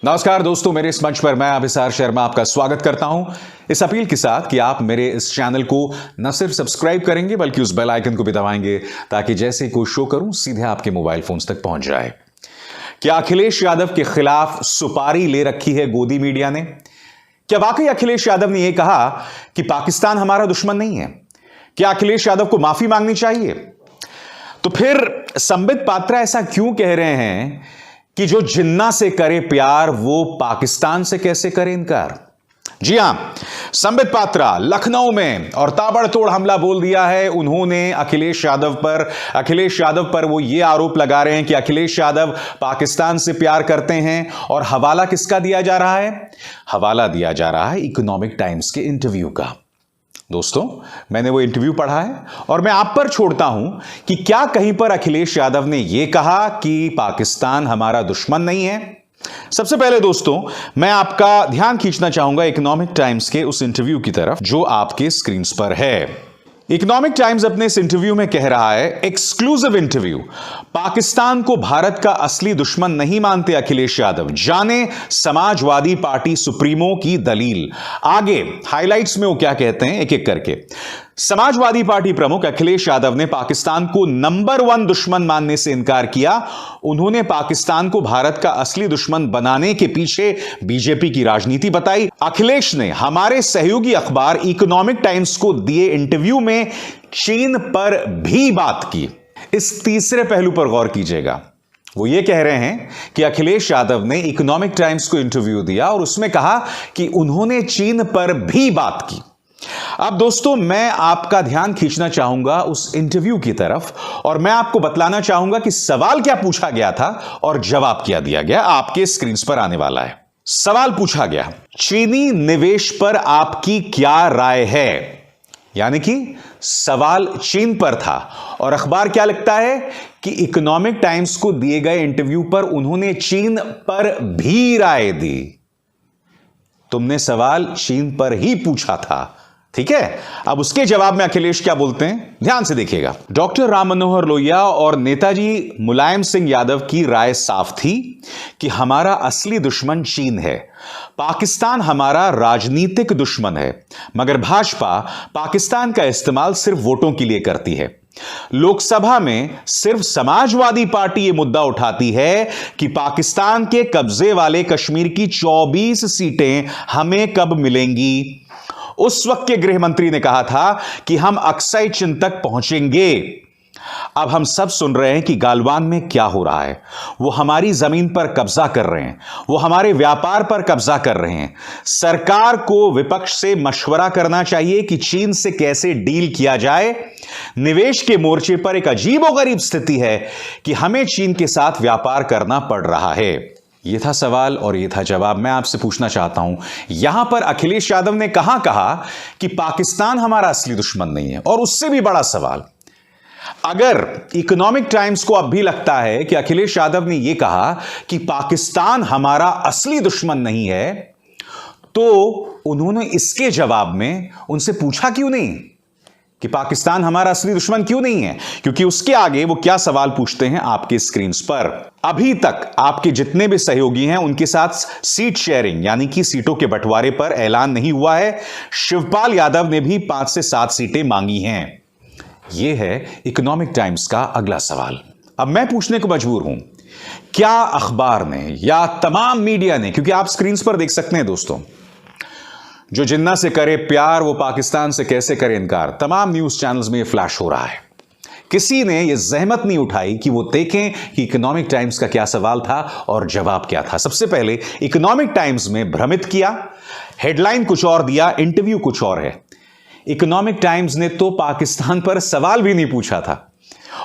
नमस्कार दोस्तों, मेरे इस मंच पर मैं अभिसार शर्मा आपका स्वागत करता हूं इस अपील के साथ कि आप मेरे इस चैनल को न सिर्फ सब्सक्राइब करेंगे बल्कि उस बेल आइकन को भी दबाएंगे ताकि जैसे ही कोई शो करूं सीधे आपके मोबाइल फोन्स तक पहुंच जाए। क्या अखिलेश यादव के खिलाफ सुपारी ले रखी है गोदी मीडिया ने? क्या वाकई अखिलेश यादव ने यह कहा कि पाकिस्तान हमारा दुश्मन नहीं है? क्या अखिलेश यादव को माफी मांगनी चाहिए? तो फिर संबित पात्रा ऐसा क्यों कह रहे हैं कि जो जिन्ना से करे प्यार वो पाकिस्तान से कैसे करे इनकार? जी हां, संबित पात्रा लखनऊ में और ताबड़तोड़ हमला बोल दिया है उन्होंने अखिलेश यादव पर वो ये आरोप लगा रहे हैं कि अखिलेश यादव पाकिस्तान से प्यार करते हैं। और हवाला किसका दिया जा रहा है? हवाला दिया जा रहा है इकोनॉमिक टाइम्स के इंटरव्यू का। दोस्तों, मैंने वो इंटरव्यू पढ़ा है और मैं आप पर छोड़ता हूं कि क्या कहीं पर अखिलेश यादव ने यह कहा कि पाकिस्तान हमारा दुश्मन नहीं है। सबसे पहले दोस्तों, मैं आपका ध्यान खींचना चाहूंगा इकोनॉमिक टाइम्स के उस इंटरव्यू की तरफ जो आपके स्क्रीन पर है। इकोनॉमिक टाइम्स अपने इस इंटरव्यू में कह रहा है, एक्सक्लूसिव इंटरव्यू, पाकिस्तान को भारत का असली दुश्मन नहीं मानते अखिलेश यादव, जाने समाजवादी पार्टी सुप्रीमो की दलील। आगे हाइलाइट्स में वो क्या कहते हैं एक एक करके। समाजवादी पार्टी प्रमुख अखिलेश यादव ने पाकिस्तान को नंबर 1 दुश्मन मानने से इनकार किया। उन्होंने पाकिस्तान को भारत का असली दुश्मन बनाने के पीछे बीजेपी की राजनीति बताई। अखिलेश ने हमारे सहयोगी अखबार इकोनॉमिक टाइम्स को दिए इंटरव्यू में चीन पर भी बात की। इस तीसरे पहलू पर गौर कीजिएगा। वो ये कह रहे हैं कि अखिलेश यादव ने इकोनॉमिक टाइम्स को इंटरव्यू दिया और उसमें कहा कि उन्होंने चीन पर भी बात की। अब दोस्तों, मैं आपका ध्यान खींचना चाहूंगा उस इंटरव्यू की तरफ और मैं आपको बतलाना चाहूंगा कि सवाल क्या पूछा गया था और जवाब क्या दिया गया। आपके स्क्रीन पर आने वाला है। सवाल पूछा गया, चीनी निवेश पर आपकी क्या राय है? यानी कि सवाल चीन पर था और अखबार क्या लिखता है कि इकोनॉमिक टाइम्स को दिए गए इंटरव्यू पर उन्होंने चीन पर भी राय दी। तुमने सवाल चीन पर ही पूछा था, ठीक है। अब उसके जवाब में अखिलेश क्या बोलते हैं, ध्यान से देखिएगा। डॉक्टर राम मनोहर लोहिया और नेताजी मुलायम सिंह यादव की राय साफ थी कि हमारा असली दुश्मन चीन है, पाकिस्तान हमारा राजनीतिक दुश्मन है, मगर भाजपा पाकिस्तान का इस्तेमाल सिर्फ वोटों के लिए करती है। लोकसभा में सिर्फ समाजवादी पार्टी यह मुद्दा उठाती है कि पाकिस्तान के कब्जे वाले कश्मीर की 24 सीटें हमें कब मिलेंगी। उस वक्त के गृह मंत्री ने कहा था कि हम अक्सई चिन्ह तक पहुंचेंगे। अब हम सब सुन रहे हैं कि गालवान में क्या हो रहा है। वो हमारी जमीन पर कब्जा कर रहे हैं, वो हमारे व्यापार पर कब्जा कर रहे हैं। सरकार को विपक्ष से मशवरा करना चाहिए कि चीन से कैसे डील किया जाए। निवेश के मोर्चे पर एक अजीबोगरीब स्थिति है कि हमें चीन के साथ व्यापार करना पड़ रहा है। यह था सवाल और यह था जवाब। मैं आपसे पूछना चाहता हूं, यहां पर अखिलेश यादव ने कहां कहा कि पाकिस्तान हमारा असली दुश्मन नहीं है? और उससे भी बड़ा सवाल, अगर इकोनॉमिक टाइम्स को अब भी लगता है कि अखिलेश यादव ने यह कहा कि पाकिस्तान हमारा असली दुश्मन नहीं है, तो उन्होंने इसके जवाब में उनसे पूछा क्यों नहीं कि पाकिस्तान हमारा असली दुश्मन क्यों नहीं है? क्योंकि उसके आगे वो क्या सवाल पूछते हैं आपके स्क्रीन पर। अभी तक आपके जितने भी सहयोगी हैं उनके साथ सीट शेयरिंग यानी कि सीटों के बंटवारे पर ऐलान नहीं हुआ है। शिवपाल यादव ने भी 5 से 7 सीटें मांगी हैं। यह है इकोनॉमिक टाइम्स का अगला सवाल। अब मैं पूछने को मजबूर हूं, क्या अखबार ने या तमाम मीडिया ने, क्योंकि आप स्क्रीन पर देख सकते हैं दोस्तों, जो जिन्ना से करे प्यार वो पाकिस्तान से कैसे करे इनकार, तमाम न्यूज चैनल्स में यह फ्लैश हो रहा है। किसी ने यह जहमत नहीं उठाई कि वो देखें कि इकोनॉमिक टाइम्स का क्या सवाल था और जवाब क्या था। सबसे पहले इकोनॉमिक टाइम्स में भ्रमित किया, हेडलाइन कुछ और दिया, इंटरव्यू कुछ और है। इकोनॉमिक टाइम्स ने तो पाकिस्तान पर सवाल भी नहीं पूछा था।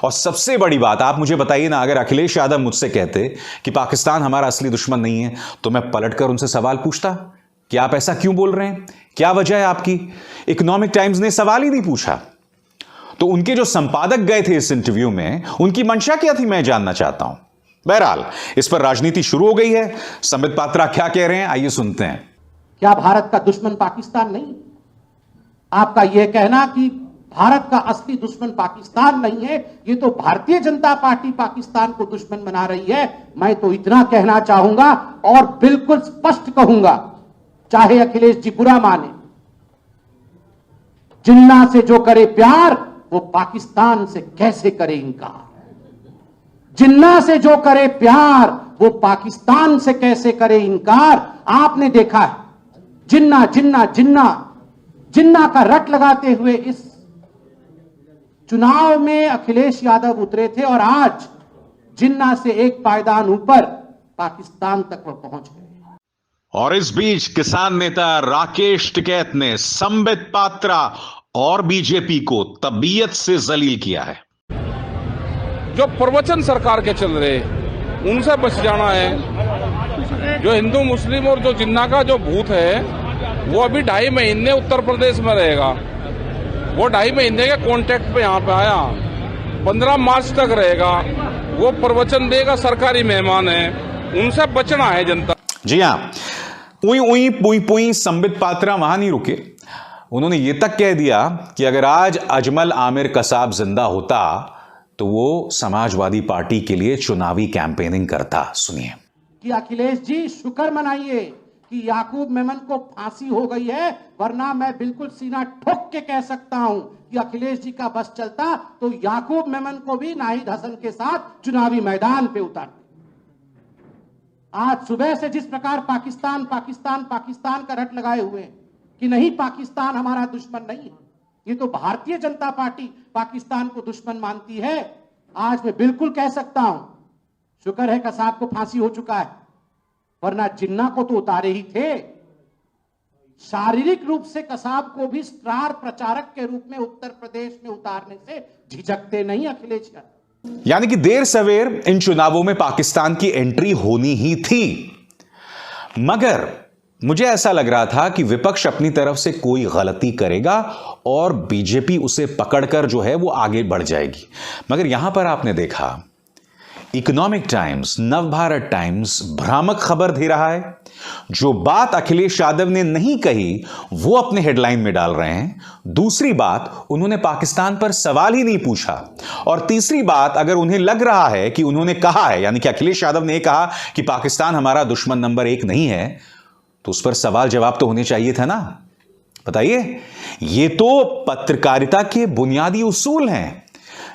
और सबसे बड़ी बात, आप मुझे बताइए ना, अगर अखिलेश यादव मुझसे कहते कि पाकिस्तान हमारा असली दुश्मन नहीं है तो मैं पलटकर उनसे सवाल पूछता कि आप ऐसा क्यों बोल रहे हैं, क्या वजह है आपकी? इकोनॉमिक टाइम्स ने सवाल ही नहीं पूछा। तो उनके जो संपादक गए थे इस इंटरव्यू में, उनकी मंशा क्या थी, मैं जानना चाहता हूं। बहरहाल इस पर राजनीति शुरू हो गई है। संबित पात्रा क्या कह रहे हैं, आइए सुनते हैं। क्या भारत का दुश्मन पाकिस्तान नहीं? आपका यह कहना कि भारत का असली दुश्मन पाकिस्तान नहीं है, ये तो भारतीय जनता पार्टी पाकिस्तान को दुश्मन बना रही है। मैं तो इतना कहना चाहूंगा और बिल्कुल स्पष्ट कहूंगा, चाहे अखिलेश जी बुरा माने, जिन्ना से जो करे प्यार वो पाकिस्तान से कैसे करे इनकार। जिन्ना से जो करे प्यार वो पाकिस्तान से कैसे करे इनकार। आपने देखा है जिन्ना जिन्ना जिन्ना जिन्ना का रट लगाते हुए इस चुनाव में अखिलेश यादव उतरे थे और आज जिन्ना से एक पायदान ऊपर पाकिस्तान तक वो पहुंच गए। और इस बीच किसान नेता राकेश टिकैत ने संबित पात्रा और बीजेपी को तबीयत से जलील किया है। जो प्रवचन सरकार के चल रहे उनसे बच जाना है। जो हिंदू मुस्लिम और जो जिन्ना का जो भूत है वो अभी 2.5 महीने उत्तर प्रदेश में रहेगा। वो 2.5 महीने के कॉन्ट्रैक्ट पे यहाँ पे आया, 15 मार्च तक रहेगा। वो प्रवचन देगा, सरकारी मेहमान है, उनसे बचना है जनता। जी हाँ, उई उई पुई पुई संबित पात्रा वहां नहीं रुके। उन्होंने ये तक कह दिया कि अगर आज अजमल आमिर कसाब जिंदा होता तो वो समाजवादी पार्टी के लिए चुनावी कैंपेनिंग करता। सुनिए कि अखिलेश जी शुक्र मनाइए कि याकूब मेमन को फांसी हो गई है, वरना मैं बिल्कुल सीना ठोक के कह सकता हूं कि अखिलेश जी का बस चलता तो याकूब मेमन को भी नाहिद हसन के साथ चुनावी मैदान पे उतारते। आज सुबह से जिस प्रकार पाकिस्तान पाकिस्तान पाकिस्तान का रट लगाए हुए हैं कि नहीं, पाकिस्तान हमारा दुश्मन नहीं है, ये तो भारतीय जनता पार्टी पाकिस्तान को दुश्मन मानती है। आज मैं बिल्कुल कह सकता हूं शुक्र है कसाब को फांसी हो चुका है, वरना जिन्ना को तो उतारे ही थे। शारीरिक रूप से कसाब को भी स्टार प्रचारक के रूप में उत्तर प्रदेश में उतारने से झिझकते नहीं अखिलेश यादव। यानी कि देर सवेर इन चुनावों में पाकिस्तान की एंट्री होनी ही थी, मगर मुझे ऐसा लग रहा था कि विपक्ष अपनी तरफ से कोई गलती करेगा और बीजेपी उसे पकड़कर जो है वो आगे बढ़ जाएगी। मगर यहां पर आपने देखा इकोनॉमिक टाइम्स, नवभारत टाइम्स भ्रामक खबर दे रहा है। जो बात अखिलेश यादव ने नहीं कही वो अपने हेडलाइन में डाल रहे हैं। दूसरी बात, उन्होंने पाकिस्तान पर सवाल ही नहीं पूछा। और तीसरी बात, अगर उन्हें लग रहा है कि उन्होंने कहा है, यानी कि अखिलेश यादव ने कहा कि पाकिस्तान हमारा दुश्मन नंबर 1 नहीं है, तो उस पर सवाल जवाब तो होने चाहिए था ना। बताइए, ये तो पत्रकारिता के बुनियादी उसूल हैं।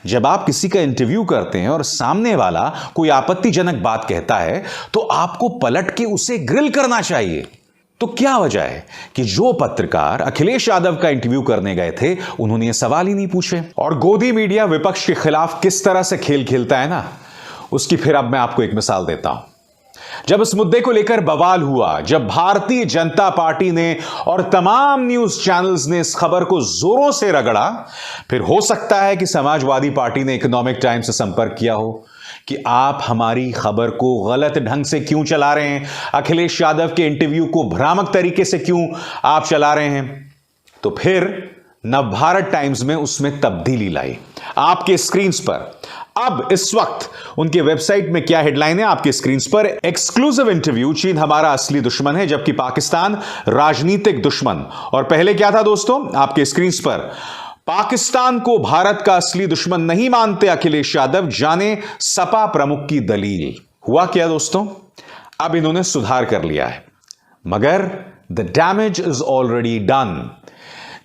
जब आप किसी का इंटरव्यू करते हैं और सामने वाला कोई आपत्तिजनक बात कहता है तो आपको पलट के उसे ग्रिल करना चाहिए। तो क्या वजह है कि जो पत्रकार अखिलेश यादव का इंटरव्यू करने गए थे उन्होंने ये सवाल ही नहीं पूछे। और गोदी मीडिया विपक्ष के खिलाफ किस तरह से खेल खेलता है ना, उसकी फिर अब मैं आपको एक मिसाल देता हूं। जब इस मुद्दे को लेकर बवाल हुआ, जब भारतीय जनता पार्टी ने और तमाम न्यूज चैनल्स ने इस खबर को जोरों से रगड़ा, फिर हो सकता है कि समाजवादी पार्टी ने इकोनॉमिक टाइम्स से संपर्क किया हो कि आप हमारी खबर को गलत ढंग से क्यों चला रहे हैं, अखिलेश यादव के इंटरव्यू को भ्रामक तरीके से क्यों आप चला रहे हैं। तो फिर नवभारत टाइम्स में उसमें तब्दीली लाई। आपके स्क्रीन पर अब इस वक्त उनके वेबसाइट में क्या हेडलाइन है आपके स्क्रीन पर, एक्सक्लूसिव इंटरव्यू, चीन हमारा असली दुश्मन है जबकि पाकिस्तान राजनीतिक दुश्मन। और पहले क्या था दोस्तों, आपके स्क्रीन पर, पाकिस्तान को भारत का असली दुश्मन नहीं मानते अखिलेश यादव, जाने सपा प्रमुख की दलील। हुआ क्या दोस्तों, अब इन्होंने सुधार कर लिया है, मगर the damage is already done.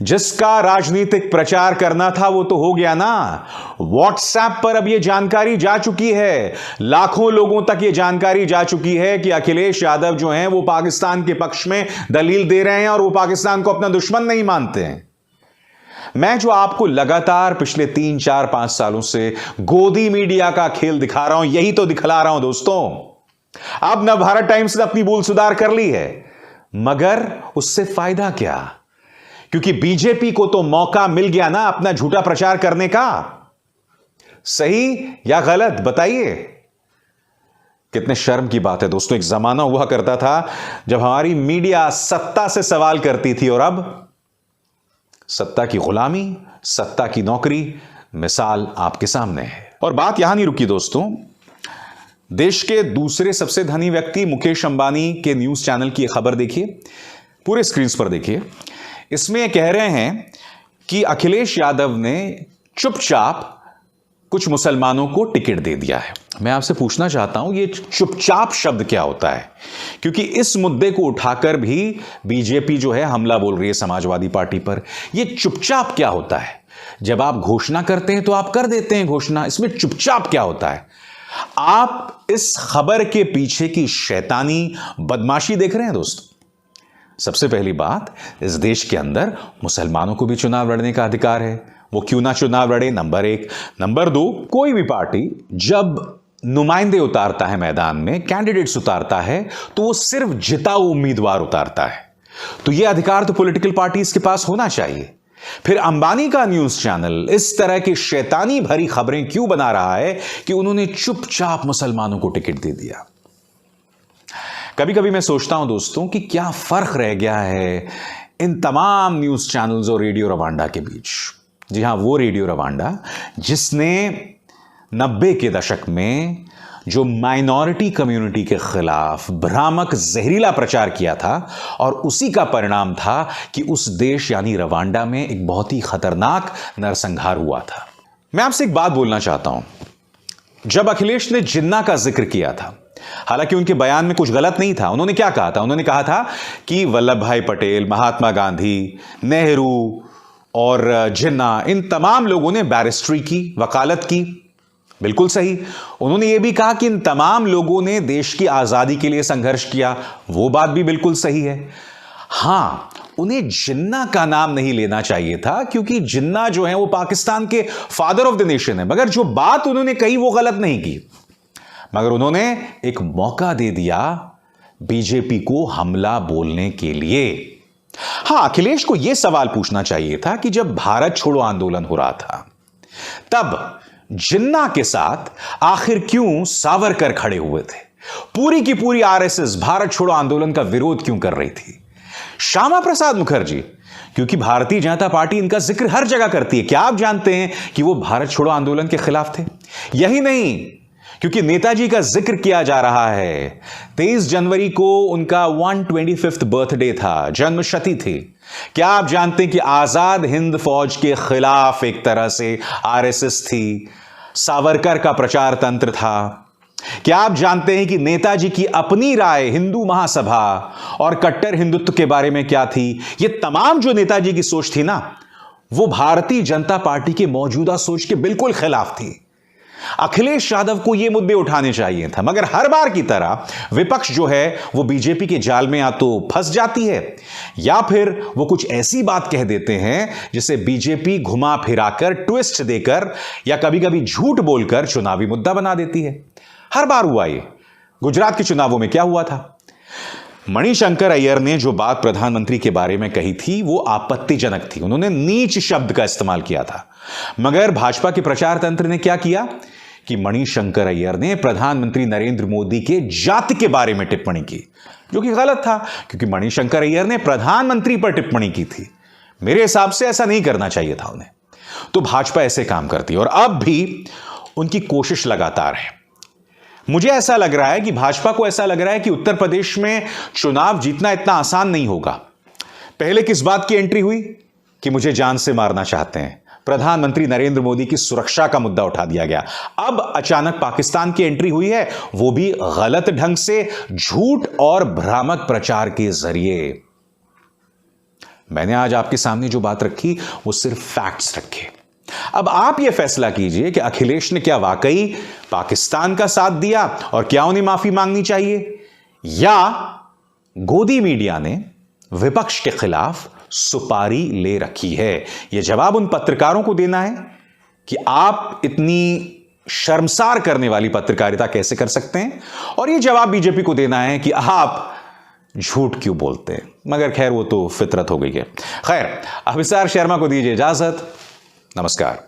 जिसका राजनीतिक प्रचार करना था वो तो हो गया ना। व्हाट्सएप पर अब यह जानकारी जा चुकी है, लाखों लोगों तक यह जानकारी जा चुकी है कि अखिलेश यादव जो हैं वो पाकिस्तान के पक्ष में दलील दे रहे हैं और वो पाकिस्तान को अपना दुश्मन नहीं मानते हैं। मैं जो आपको लगातार पिछले 3, 4, 5 सालों से गोदी मीडिया का खेल दिखा रहा हूं, यही तो दिखला रहा हूं दोस्तों। अब नवभारत टाइम्स ने अपनी भूल सुधार कर ली है, मगर उससे फायदा क्या, क्योंकि बीजेपी को तो मौका मिल गया ना अपना झूठा प्रचार करने का। सही या गलत बताइए। कितने शर्म की बात है दोस्तों, एक जमाना हुआ करता था जब हमारी मीडिया सत्ता से सवाल करती थी और अब सत्ता की गुलामी, सत्ता की नौकरी, मिसाल आपके सामने है। और बात यहां नहीं रुकी दोस्तों, देश के दूसरे सबसे धनी व्यक्ति मुकेश अंबानी के न्यूज चैनल की खबर देखिए, पूरे स्क्रीन पर देखिए। इसमें कह रहे हैं कि अखिलेश यादव ने चुपचाप कुछ मुसलमानों को टिकट दे दिया है। मैं आपसे पूछना चाहता हूं ये चुपचाप शब्द क्या होता है, क्योंकि इस मुद्दे को उठाकर भी बीजेपी जो है हमला बोल रही है समाजवादी पार्टी पर। ये चुपचाप क्या होता है? जब आप घोषणा करते हैं तो आप कर देते हैं घोषणा, इसमें चुपचाप क्या होता है? आप इस खबर के पीछे की शैतानी बदमाशी देख रहे हैं दोस्तों। सबसे पहली बात, इस देश के अंदर मुसलमानों को भी चुनाव लड़ने का अधिकार है, वो क्यों ना चुनाव लड़े, नंबर 1। नंबर 2, कोई भी पार्टी जब नुमाइंदे उतारता है मैदान में, कैंडिडेट्स उतारता है, तो वो सिर्फ जिताऊ उम्मीदवार उतारता है। तो ये अधिकार तो पॉलिटिकल पार्टीज के पास होना चाहिए। फिर अंबानी का न्यूज चैनल इस तरह की शैतानी भरी खबरें क्यों बना रहा है कि उन्होंने चुपचाप मुसलमानों को टिकट दे दिया? कभी कभी मैं सोचता हूं दोस्तों कि क्या फर्क रह गया है इन तमाम न्यूज चैनल्स और रेडियो रवांडा के बीच। जी हां, वो रेडियो रवांडा जिसने 90 के दशक में जो माइनॉरिटी कम्युनिटी के खिलाफ भ्रामक जहरीला प्रचार किया था, और उसी का परिणाम था कि उस देश यानी रवांडा में एक बहुत ही खतरनाक नरसंहार हुआ था। मैं आपसे एक बात बोलना चाहता हूं। जब अखिलेश ने जिन्ना का जिक्र किया था, हालांकि उनके बयान में कुछ गलत नहीं था, उन्होंने क्या कहा था? उन्होंने कहा था कि वल्लभ भाई पटेल, महात्मा गांधी, नेहरू और जिन्ना, इन तमाम लोगों ने बैरिस्ट्री की, वकालत की। बिल्कुल सही। उन्होंने यह भी कहा कि इन तमाम लोगों ने देश की आजादी के लिए संघर्ष किया, वो बात भी बिल्कुल सही है। हां, उन्हें जिन्ना का नाम नहीं लेना चाहिए था, क्योंकि जिन्ना जो है वो पाकिस्तान के फादर ऑफ द नेशन है। मगर जो बात उन्होंने कही वो गलत नहीं की, मगर उन्होंने एक मौका दे दिया बीजेपी को हमला बोलने के लिए। हां, अखिलेश को यह सवाल पूछना चाहिए था कि जब भारत छोड़ो आंदोलन हो रहा था, तब जिन्ना के साथ आखिर क्यों सावरकर खड़े हुए थे? पूरी की पूरी आरएसएस भारत छोड़ो आंदोलन का विरोध क्यों कर रही थी? श्यामा प्रसाद मुखर्जी, क्योंकि भारतीय जनता पार्टी इनका जिक्र हर जगह करती है, क्या आप जानते हैं कि वो भारत छोड़ो आंदोलन के खिलाफ थे? यही नहीं, क्योंकि नेताजी का जिक्र किया जा रहा है। 23 जनवरी को उनका 125th बर्थडे था, जन्मशती थी। क्या आप जानते हैं कि आजाद हिंद फौज के खिलाफ एक तरह से आरएसएस थी, सावरकर का प्रचार तंत्र था? क्या आप जानते हैं कि नेताजी की अपनी राय हिंदू महासभा और कट्टर हिंदुत्व के बारे में क्या थी? ये तमाम जो नेताजी की सोच थी ना, वो भारतीय जनता पार्टी के मौजूदा सोच के बिल्कुल खिलाफ थी। अखिलेश यादव को ये मुद्दे उठाने चाहिए था, मगर हर बार की तरह विपक्ष जो है वो बीजेपी के जाल में या तो फंस जाती है, या फिर वो कुछ ऐसी बात कह देते हैं जिसे बीजेपी घुमा फिराकर, ट्विस्ट देकर या कभी कभी झूठ बोलकर चुनावी मुद्दा बना देती है। हर बार हुआ ये। गुजरात के चुनावों में क्या हुआ था? मणिशंकर अय्यर ने जो बात प्रधानमंत्री के बारे में कही थी वो आपत्तिजनक थी, उन्होंने नीच शब्द का इस्तेमाल किया था। मगर भाजपा के प्रचार तंत्र ने क्या किया कि मणिशंकर अय्यर ने प्रधानमंत्री नरेंद्र मोदी के जाति के बारे में टिप्पणी की, जो कि गलत था, क्योंकि मणिशंकर अय्यर ने प्रधानमंत्री पर टिप्पणी की थी। मेरे हिसाब से ऐसा नहीं करना चाहिए था उन्हें। तो भाजपा ऐसे काम करती है, और अब भी उनकी कोशिश लगातार है। मुझे ऐसा लग रहा है कि भाजपा को ऐसा लग रहा है कि उत्तर प्रदेश में चुनाव जीतना इतना आसान नहीं होगा। पहले किस बात की एंट्री हुई कि मुझे जान से मारना चाहते हैं, प्रधानमंत्री नरेंद्र मोदी की सुरक्षा का मुद्दा उठा दिया गया। अब अचानक पाकिस्तान की एंट्री हुई है, वो भी गलत ढंग से, झूठ और भ्रामक प्रचार के जरिए। मैंने आज आपके सामने जो बात रखी वो सिर्फ फैक्ट्स रखे। अब आप यह फैसला कीजिए कि अखिलेश ने क्या वाकई पाकिस्तान का साथ दिया और क्या उन्हें माफी मांगनी चाहिए, या गोदी मीडिया ने विपक्ष के खिलाफ सुपारी ले रखी है। यह जवाब उन पत्रकारों को देना है कि आप इतनी शर्मसार करने वाली पत्रकारिता कैसे कर सकते हैं, और यह जवाब बीजेपी को देना है कि आप झूठ क्यों बोलते हैं। मगर खैर वो तो फितरत हो गई है। खैर, अभिसार शर्मा को दीजिए इजाजत। नमस्कार।